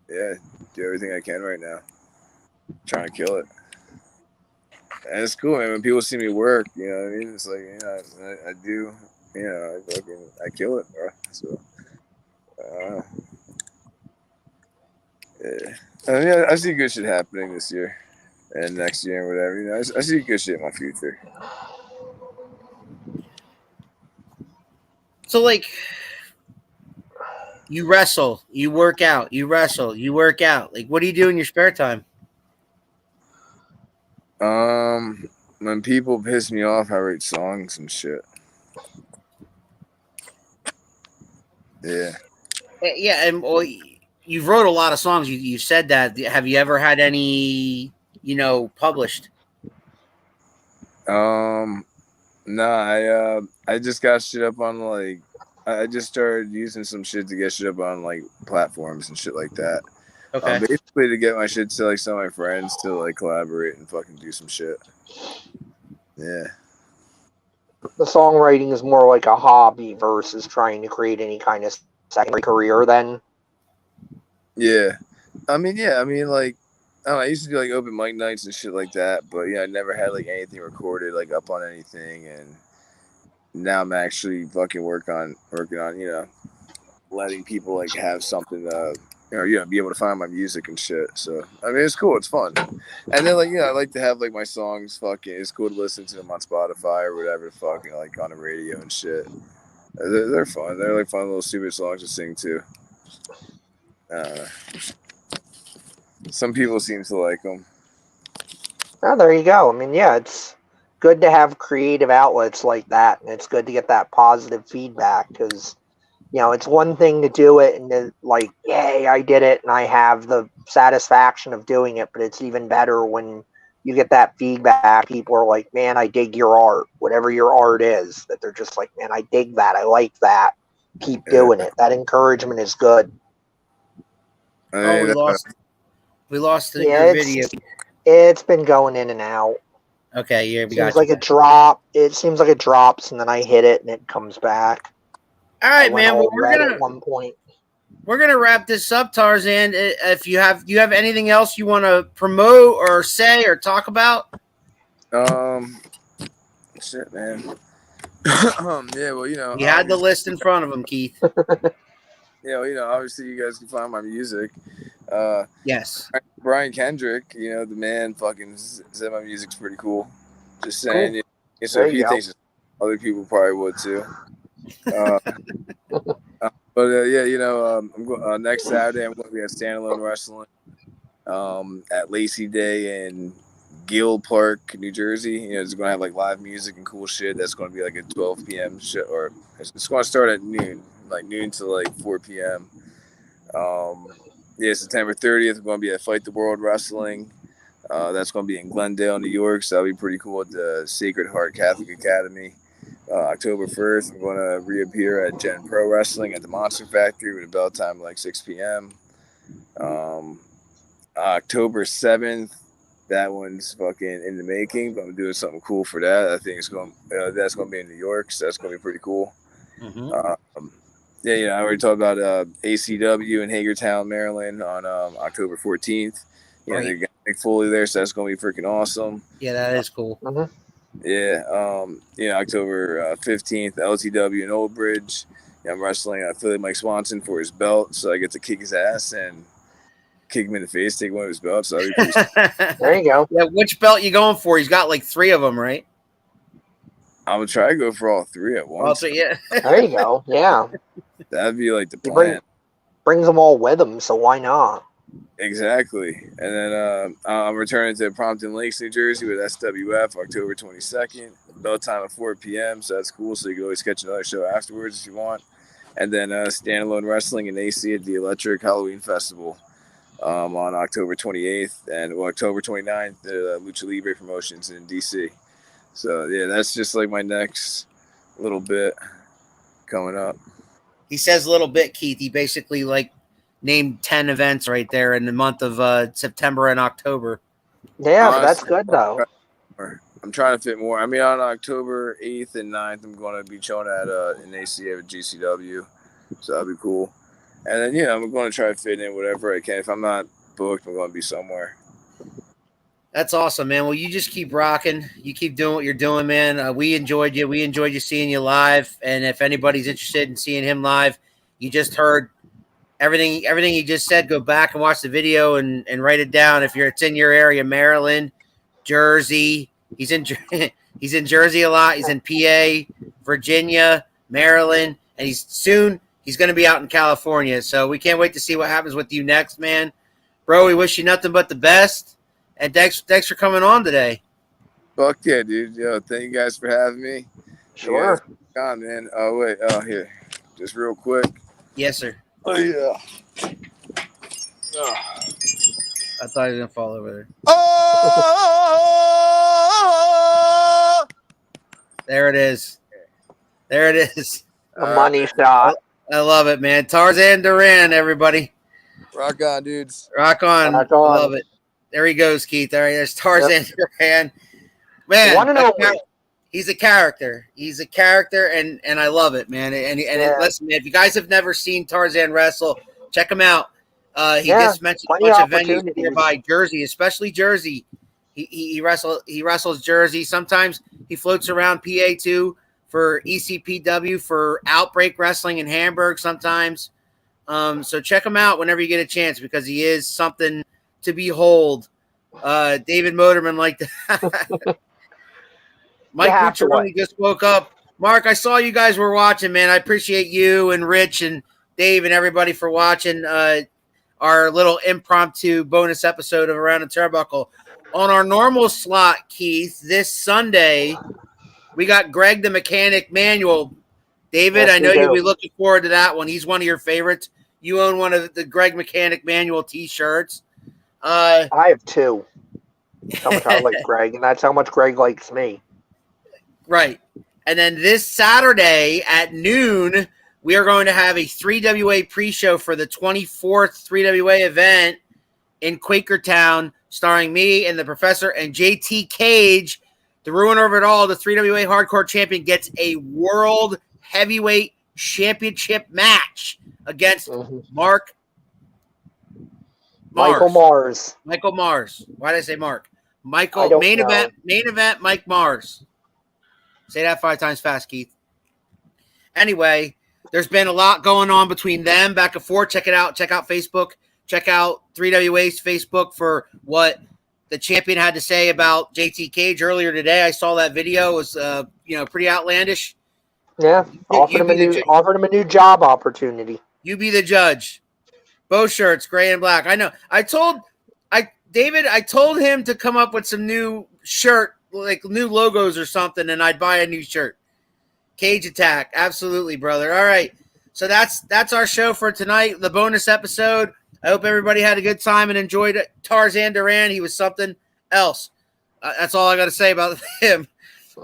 do everything I can right now, trying to kill it. And it's cool, man. When people see me work, you know what I mean? It's like, I do, I kill it, bro. So, yeah. I mean, I see good shit happening this year and next year and whatever. I see good shit in my future. So, like, you wrestle, you work out, you wrestle, you work out. Like, what do you do in your spare time? When people piss me off, I write songs and shit. Yeah. Yeah, and well, you've wrote a lot of songs. You said that. Have you ever had any, published? No, I just got shit up on like I just started using some shit to get shit up on like platforms and shit like that. Okay. Basically to get my shit to like some of my friends to like collaborate and fucking do some shit. Yeah. The songwriting is more like a hobby versus trying to create any kind of secondary career then. Yeah. I mean, like I don't know, I used to do like open mic nights and shit like that, but I never had like anything recorded like up on anything, and now I'm actually fucking working on letting people like have something to be able to find my music and shit. So I mean, it's cool, it's fun. And then like I like to have like my songs fucking. It's cool to listen to them on Spotify or whatever the fuck, like on the radio and shit. They're fun. They're like fun little stupid songs to sing to. Some people seem to like them. Oh, there you go. I mean, yeah, it's good to have creative outlets like that, and it's good to get that positive feedback because, it's one thing to do it and to, like, yay, I did it, and I have the satisfaction of doing it, but it's even better when you get that feedback. People are like, man, I dig your art, whatever your art is, that they're just like, man, I dig that, I like that, keep doing it. That encouragement is good. Oh, we lost Yeah, your video. it's been going in and out. Okay, yeah, we Seems got like you. it drop. It seems like it drops, and then I hit it, and it comes back. All I right, went man. Well, all red at one point. we're gonna wrap this up, Tarzan. If you have anything else you want to promote or say or talk about? Shit, man. Yeah, well, You had the list in front of him, Keith. Obviously you guys can find my music. Yes. Brian Kendrick, the man fucking said my music's pretty cool. Just saying. Cool. So if he thinks it, other people probably would too. I'm next Saturday I'm going to be at Standalone Wrestling at Lacey Day in Gill Park, New Jersey. It's going to have like live music and cool shit. That's going to be like a 12 p.m. shit, or it's going to start at noon, like noon to like 4 p.m. September 30th, we're going to be at Fight the World Wrestling. That's going to be in Glendale, New York. So that'll be pretty cool at the Sacred Heart Catholic Academy. October 1st, I'm going to reappear at Gen Pro Wrestling at the Monster Factory with a bell time like 6 p.m. October 7th, that one's fucking in the making, but I'm doing something cool for that. I think that's going to be in New York, so that's going to be pretty cool. Mm-hmm. I already talked about ACW in Hagerstown, Maryland on October 14th. They got Nick Foley there, so that's going to be freaking awesome. Yeah, that is cool. Mm-hmm. October 15th, LTW in Old Bridge. I'm wrestling Philly Mike Swanson for his belt, so I get to kick his ass and kick him in the face, take one of his belts. So that'd be pretty There you go. Yeah, which belt you going for? He's got like 3 of them, right? I'm gonna try to go for all 3 at once. Yeah. There you go. Yeah. That'd be like the plan. Brings them all with him, so why not? Exactly. And then I'm returning to Prompton Lakes, New Jersey with SWF October 22nd. Bell time at 4 p.m. So that's cool. So you can always catch another show afterwards if you want. And then Standalone Wrestling in AC at the Electric Halloween Festival on October 28th and October 29th at Lucha Libre Promotions in DC. So yeah, that's just like my next little bit coming up. He says a little bit, Keith. He basically like named 10 events right there in the month of September and October. Yeah, but Honestly, that's good though. I'm trying to fit more. I mean, on October 8th and 9th, I'm going to be showing at an ACA with GCW, so that'll be cool. And then, yeah, I'm going to try to fit in whatever I can. If I'm not booked, I'm going to be somewhere. That's awesome, man. Well, you just keep rocking. You keep doing what you're doing, man. We enjoyed you. We enjoyed you seeing you live. And if anybody's interested in seeing him live, you just heard everything he just said. Go back and watch the video and write it down. If it's in your area, Maryland, Jersey. He's in Jersey a lot. He's in PA, Virginia, Maryland, and he's going to be out in California. So we can't wait to see what happens with you next, man. Bro, we wish you nothing but the best. And thanks for coming on today. Fuck yeah, dude. Yo, thank you guys for having me. Sure. Yeah, on, man. Oh, wait. Oh, here. Just real quick. Yes, sir. Oh, yeah. Oh. I thought he was going to fall over there. Oh! There it is. There it is. A money shot. I love it, man. Tarzan Duran, everybody. Rock on, dudes. Rock on. Rock on. I love it. There he goes, Keith. There's Tarzan Duran. Man, Want to know? he's a character. He's a character, and I love it, man. And listen, man, if you guys have never seen Tarzan wrestle, check him out. He just mentioned a bunch of venues nearby Jersey, especially Jersey. He wrestles Jersey. Sometimes he floats around PA too for ECPW, for Outbreak Wrestling in Hamburg sometimes. So check him out whenever you get a chance, because he is something to behold. David Motorman liked that. Mike Cucciaroni just woke up. Mark, I saw you guys were watching, man. I appreciate you and Rich and Dave and everybody for watching our little impromptu bonus episode of Around the Turnbuckle. On our normal slot, Keith, this Sunday, we got Greg the Mechanic Manual. David, I know you'll be looking forward to that one. He's one of your favorites. You own one of the Greg Mechanic Manual T-shirts. I have two. How much I like Greg, and that's how much Greg likes me. Right. And then this Saturday at noon, we are going to have a 3WA pre-show for the 24th 3WA event in Quakertown, starring me and the Professor and JT Cage. The ruiner of it all, the 3WA Hardcore Champion gets a World Heavyweight Championship match against Michael Mars. Michael Mars. Why did I say Mark? Michael, main event, Mike Mars. Say that 5 times fast, Keith. Anyway, there's been a lot going on between them, back and forth. Check it out. Check out Facebook. Check out 3WA's Facebook for what the champion had to say about JT Cage earlier today. I saw that video. It was, pretty outlandish. Yeah, offered him a new job opportunity. You be the judge. Both shirts, gray and black. I know. I told him to come up with some new shirt, like new logos or something, and I'd buy a new shirt. Cage Attack. Absolutely, brother. All right. So that's our show for tonight, the bonus episode. I hope everybody had a good time and enjoyed it. Tarzan Duran, he was something else. That's all I got to say about him.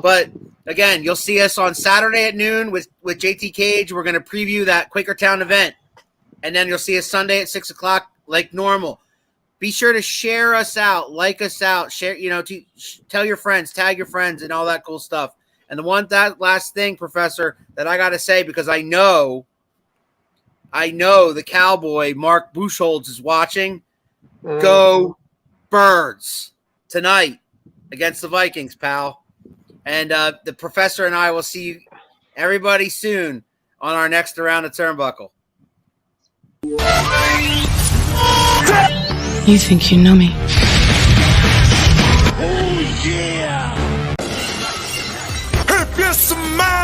But, again, you'll see us on Saturday at noon with JT Cage. We're going to preview that Quakertown event. And then you'll see us Sunday at 6 o'clock like normal. Be sure to share us out, like us out, share, tell your friends, tag your friends, and all that cool stuff. And that last thing, Professor, that I got to say, because I know the Cowboy, Mark Buchholz, is watching. Go Birds tonight against the Vikings, pal. And the Professor and I will see everybody soon on our next Around the Turnbuckle. You think you know me? Oh, yeah! If you smile